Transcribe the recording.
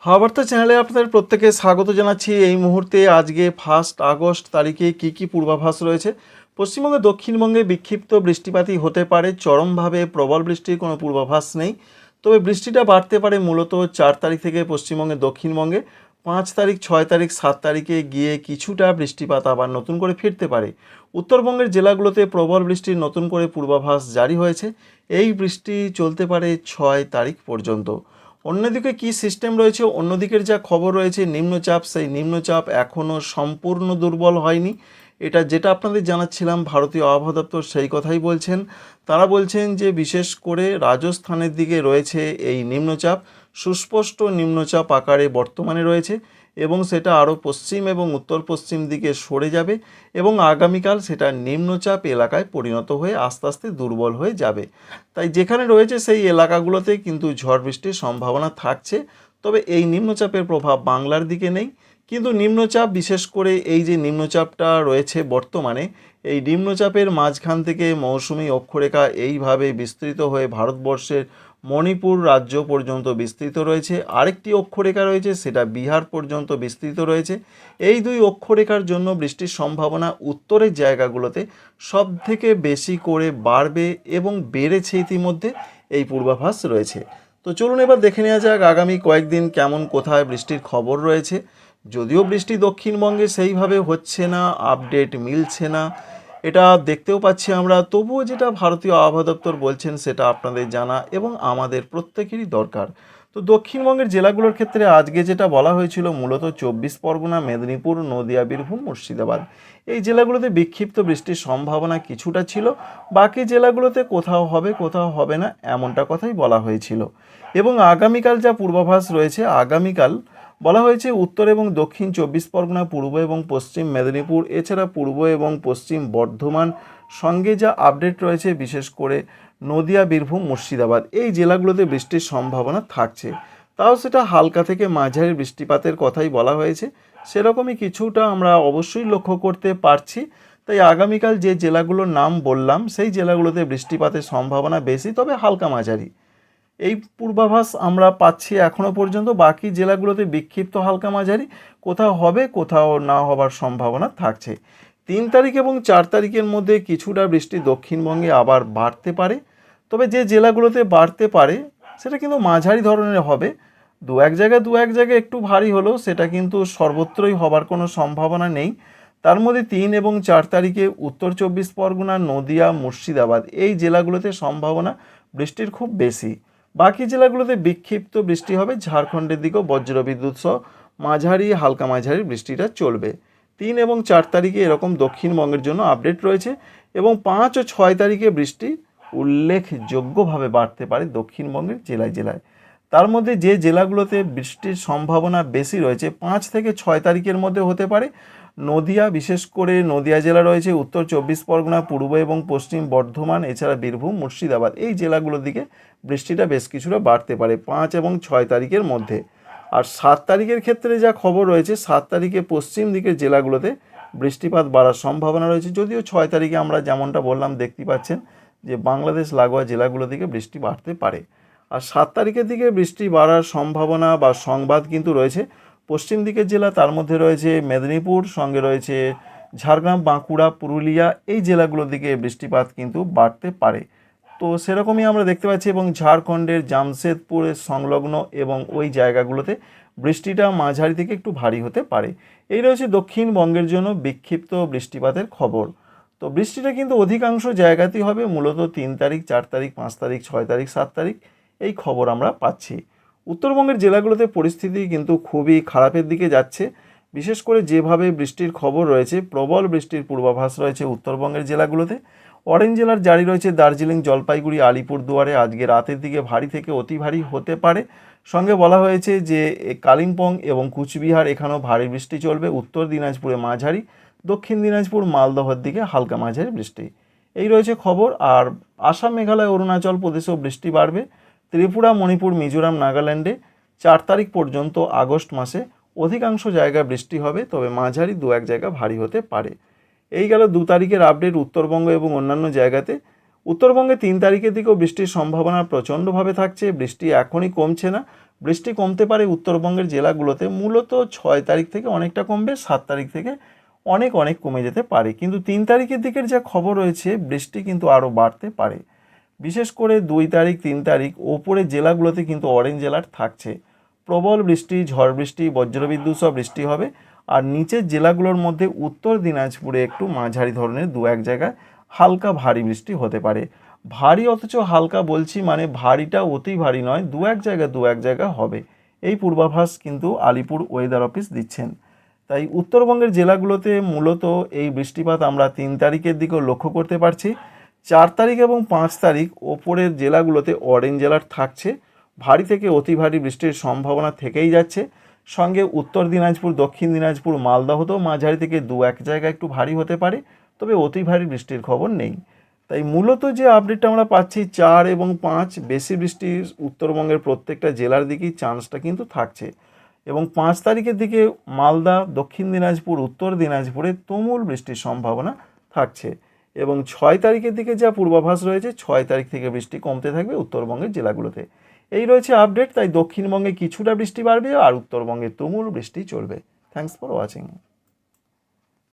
হাওয়া চ্যানেলে আপনাদের প্রত্যেকে স্বাগত জানাচ্ছি। এই মুহূর্তে আজকে 1 আগস্ট তারিখে কি পূর্বাভাস রয়েছে। পশ্চিমবঙ্গে দক্ষিণবঙ্গে বিক্ষিপ্ত বৃষ্টিপাতই হতে পারে, চরমভাবে প্রবল বৃষ্টির কোনো পূর্বাভাস নেই। তবে বৃষ্টিটা বাড়তে পারে মূলত 4 তারিখ থেকে পশ্চিমবঙ্গে দক্ষিণবঙ্গে। 5 তারিখ, 6 তারিখ, 7 তারিখে গিয়ে কিছুটা বৃষ্টিপাত আবার নতুন করে ফিরতে পারে। উত্তরবঙ্গের জেলাগুলোতে প্রবল বৃষ্টির নতুন করে পূর্বাভাস জারি হয়েছে। এই বৃষ্টি চলতে পারে 6 তারিখ পর্যন্ত। অন্যদিকে কি সিস্টেম রয়েছে, অন্যদিকের যা খবর রয়েছে নিম্নচাপ, সেই নিম্নচাপ এখনও সম্পূর্ণ দুর্বল হয়নি। যেটা আপনাদের জানাচ্ছিলাম, ভারতীয় আবহাওয়া দপ্তর সেই কথাই বলছেন। তারা বলছেন যে বিশেষ করে রাজস্থানের দিকে রয়েছে এই নিম্নচাপ, সুস্পষ্ট নিম্নচাপ আকারে বর্তমানে রয়েছে এবং সেটা আরও পশ্চিম এবং উত্তর পশ্চিম দিকে সরে যাবে এবং আগামীকাল সেটা নিম্নচাপ এলাকায় পরিণত হয়ে আস্তে আস্তে দুর্বল হয়ে যাবে। তাই যেখানে রয়েছে সেই এলাকাগুলোতে কিন্তু ঝড় বৃষ্টির সম্ভাবনা থাকছে। তবে এই নিম্নচাপের প্রভাব বাংলার দিকে নেই, কিন্তু নিম্নচাপ বিশেষ করে এই যে নিম্নচাপটা রয়েছে বর্তমানে, এই নিম্নচাপের মাঝখান থেকে মৌসুমি অক্ষরেখা এইভাবে বিস্তৃত হয়ে ভারতবর্ষের মণিপুর রাজ্য পর্যন্ত বিস্তৃত রয়েছে। আরেকটি অক্ষরেখা রয়েছে, সেটা বিহার পর্যন্ত বিস্তৃত রয়েছে। এই দুই অক্ষরেখার জন্য বৃষ্টির সম্ভাবনা উত্তরের জায়গাগুলোতে সব থেকে বেশি করে বাড়বে এবং বেড়েছে ইতিমধ্যে, এই পূর্বাভাস রয়েছে। তো চলুন এবার দেখে নেওয়া যাক আগামী কয়েকদিন কেমন কোথায় বৃষ্টির খবর রয়েছে। যদিও বৃষ্টি দক্ষিণবঙ্গে সেইভাবে হচ্ছে না, আপডেট মিলছে না, এটা দেখতেও পাচ্ছি আমরা, তবুও যেটা ভারতীয় আবহাওয়া দপ্তর বলছেন সেটা আপনাদের জানা এবং আমাদের প্রত্যেকেরই দরকার। তো দক্ষিণবঙ্গের জেলাগুলোর ক্ষেত্রে আজকে যেটা বলা হয়েছিল, মূলত 24 পরগনা, মেদিনীপুর, নদিয়া, বীরভূম, মুর্শিদাবাদ, এই জেলাগুলোতে বিক্ষিপ্ত বৃষ্টির সম্ভাবনা কিছুটা ছিল। বাকি জেলাগুলোতে কোথাও হবে কোথাও হবে না, এমনটা কথাই বলা হয়েছিল। এবং আগামীকাল যা পূর্বাভাস রয়েছে, আগামীকাল বলা হয়েছে উত্তর এবং দক্ষিণ 24 পরগনা, পূর্ব এবং পশ্চিম মেদিনীপুর, এছাড়া পূর্ব এবং পশ্চিম বর্ধমান, সঙ্গে যা আপডেট রয়েছে বিশেষ করে নদিয়া, বীরভূম, মুর্শিদাবাদ, এই জেলাগুলোতে বৃষ্টির সম্ভাবনা থাকছে। তাও সেটা হালকা থেকে মাঝারি বৃষ্টিপাতের কথাই বলা হয়েছে, সেরকমই কিছুটা আমরা অবশ্যই লক্ষ্য করতে পারছি। তাই আগামীকাল যে জেলাগুলোর নাম বললাম সেই জেলাগুলোতে বৃষ্টিপাতের সম্ভাবনা বেশি, তবে হালকা মাঝারি, এই পূর্বাভাস আমরা পাচ্ছি এখনও পর্যন্ত। বাকি জেলাগুলোতে বিক্ষিপ্ত হালকা মাঝারি, কোথাও হবে কোথাও না হবার সম্ভাবনা থাকছে। 3 তারিখ এবং 4 তারিখের মধ্যে কিছুটা বৃষ্টি দক্ষিণবঙ্গে আবার বাড়তে পারে। তবে যে জেলাগুলোতে বাড়তে পারে সেটা কিন্তু মাঝারি ধরনের হবে। দু এক জায়গায় একটু ভারী হলেও সেটা কিন্তু সর্বত্রই হবার কোনো সম্ভাবনা নেই। তার মধ্যে 3 এবং 4 তারিখে উত্তর 24 পরগনা, নদিয়া, মুর্শিদাবাদ, এই জেলাগুলোতে সম্ভাবনা বৃষ্টির খুব বেশি। বাকি জেলাগুলোতে বিক্ষিপ্ত বৃষ্টি হবে। ঝাড়খণ্ডের দিকেও বজ্রবিদ্যুৎ সহ মাঝারি হালকা মাঝারি বৃষ্টিটা চলবে। 3 এবং 4 তারিখে এরকম দক্ষিণবঙ্গের জন্য আপডেট রয়েছে এবং 5 ও 6 তারিখে বৃষ্টি উল্লেখযোগ্যভাবে বাড়তে পারে দক্ষিণবঙ্গের জেলায় জেলায়। তার মধ্যে যে জেলাগুলোতে বৃষ্টির সম্ভাবনা বেশি রয়েছে 5 থেকে 6 তারিখের মধ্যে হতে পারে নদিয়া, বিশেষ করে নদিয়া জেলা রয়েছে, উত্তর 24 পরগনা, পূর্ব এবং পশ্চিম বর্ধমান, এছাড়া বীরভূম, মুর্শিদাবাদ, এই জেলাগুলোর দিকে বৃষ্টিটা বেশ কিছুটা বাড়তে পারে 5 এবং 6 তারিখের মধ্যে। আর 7 তারিখের ক্ষেত্রে যা খবর রয়েছে, 7 তারিখে পশ্চিম দিকের জেলাগুলোতে বৃষ্টিপাত বাড়ার সম্ভাবনা রয়েছে। যদিও 6 তারিখে আমরা যেমনটা বললাম দেখতে পাচ্ছেন যে বাংলাদেশ লাগোয়া জেলাগুলো দিকে বৃষ্টি বাড়তে পারে। আর 7 তারিখের দিকে বৃষ্টি বাড়ার সম্ভাবনা বা সংবাদ কিন্তু রয়েছে পশ্চিম দিকের জেলা, তার মধ্যে রয়েছে মেদিনীপুর, সঙ্গে রয়েছে ঝাড়গ্রাম, বাঁকুড়া, পুরুলিয়া, এই জেলাগুলোর দিকে বৃষ্টিপাত কিন্তু বাড়তে পারে। তো সেরকমই আমরা দেখতে পাচ্ছি এবং ঝাড়খণ্ডের জামশেদপুরের সংলগ্ন এবং ওই জায়গাগুলোতে বৃষ্টিটা মাঝারি থেকে একটু ভারী হতে পারে। এই রয়েছে দক্ষিণবঙ্গের জন্য বিক্ষিপ্ত বৃষ্টিপাতের খবর। তো বৃষ্টিটা কিন্তু অধিকাংশ জায়গাতেই হবে, মূলত 3 তারিখ, 4 তারিখ, 5 তারিখ, 6 তারিখ, 7 তারিখ, এই খবর আমরা পাচ্ছি। উত্তরবঙ্গের জেলাগুলোতে পরিস্থিতি কিন্তু খুবই খারাপের দিকে যাচ্ছে। বিশেষ করে যেভাবে বৃষ্টির খবর রয়েছে, প্রবল বৃষ্টির পূর্বাভাস রয়েছে উত্তরবঙ্গের জেলাগুলোতে। অরেঞ্জ জেলার জারি রয়েছে দার্জিলিং, জলপাইগুড়ি, আলিপুরদুয়ারে আজকে রাতের দিকে ভারী থেকে অতি ভারী হতে পারে। সঙ্গে বলা হয়েছে যে কালিম্পং এবং কুচবিহার, এখানেও ভারী বৃষ্টি চলবে। উত্তর দিনাজপুরে মাঝারি, দক্ষিণ দিনাজপুর, মালদহের দিকে হালকা মাঝারি বৃষ্টি, এই রয়েছে খবর। আর আসাম, মেঘালয়, অরুণাচল প্রদেশেও বৃষ্টি বাড়বে। ত্রিপুরা, মণিপুর, মিজোরাম, নাগাল্যান্ডে 4 তারিখ পর্যন্ত আগস্ট মাসে অধিকাংশ জায়গায় বৃষ্টি হবে, তবে মাঝারি 2-1 জায়গা ভারী হতে পারে। এই গেল 2 তারিখের আপডেট উত্তরবঙ্গ এবং অন্যান্য জায়গাতে। উত্তরবঙ্গে 3 তারিখের দিকেও বৃষ্টির সম্ভাবনা প্রচণ্ডভাবে থাকছে। বৃষ্টি এখনই কমছে না, বৃষ্টি কমতে পারে উত্তরবঙ্গের জেলাগুলোতে, মূলত 6 তারিখ থেকে অনেকটা কমবে, 7 তারিখ থেকে অনেক অনেক কমে যেতে পারে। কিন্তু 3 তারিখের দিকের যা খবর রয়েছে বৃষ্টি কিন্তু আরও বাড়তে পারে। বিশেষ করে 2 তারিখ 3 তারিখ ওপরের জেলাগুলোতে কিন্তু অরেঞ্জ অ্যালার্ট থাকছে। প্রবল বৃষ্টি, ঝড় বৃষ্টি, বজ্রবিদ্যুৎ সহ বৃষ্টি হবে। আর নিচের জেলাগুলোর মধ্যে উত্তর দিনাজপুরে একটু মাঝারি ধরনের 2-1 জায়গায় হালকা ভারী বৃষ্টি হতে পারে। ভারী অথচ হালকা বলছি মানে ভারীটা অতি ভারী নয়, 2-1 জায়গা হবে। এই পূর্বাভাস কিন্তু আলিপুর ওয়েদার অফিস দিচ্ছেন। তাই উত্তরবঙ্গের জেলাগুলোতে মূলত এই বৃষ্টিপাত আমরা 3 তারিখের দিকেও লক্ষ্য করতে পারছি। 4 তারিখ এবং 5 তারিখ ওপরের জেলাগুলোতে অরেঞ্জ অ্যালার্ট থাকছে। ভারী থেকে অতি ভারী বৃষ্টির সম্ভাবনা থেকেই যাচ্ছে। সঙ্গে উত্তর দিনাজপুর, দক্ষিণ দিনাজপুর, মালদহতেও মাঝারি থেকে 2-1 জায়গা একটু ভারী হতে পারে, তবে অতি ভারী বৃষ্টির খবর নেই। তাই মূলত যে আপডেটটা আমরা পাচ্ছি 4 এবং 5 বেশি বৃষ্টির উত্তরবঙ্গের প্রত্যেকটা জেলার দিকেই চান্সটা কিন্তু থাকছে। এবং 5 তারিখের দিকে মালদা, দক্ষিণ দিনাজপুর, উত্তর দিনাজপুরে তুমুল বৃষ্টির সম্ভাবনা থাকছে। এবং 6 তারিখের দিকে যা পূর্বাভাস রয়েছে 6 তারিখ থেকে বৃষ্টি কমতে থাকবে উত্তরবঙ্গের জেলাগুলোতে। এই রয়েছে আপডেট। তাই দক্ষিণবঙ্গে কিছুটা বৃষ্টি বাড়বে আর উত্তরবঙ্গে তুমুল বৃষ্টি চলবে। Thanks for watching.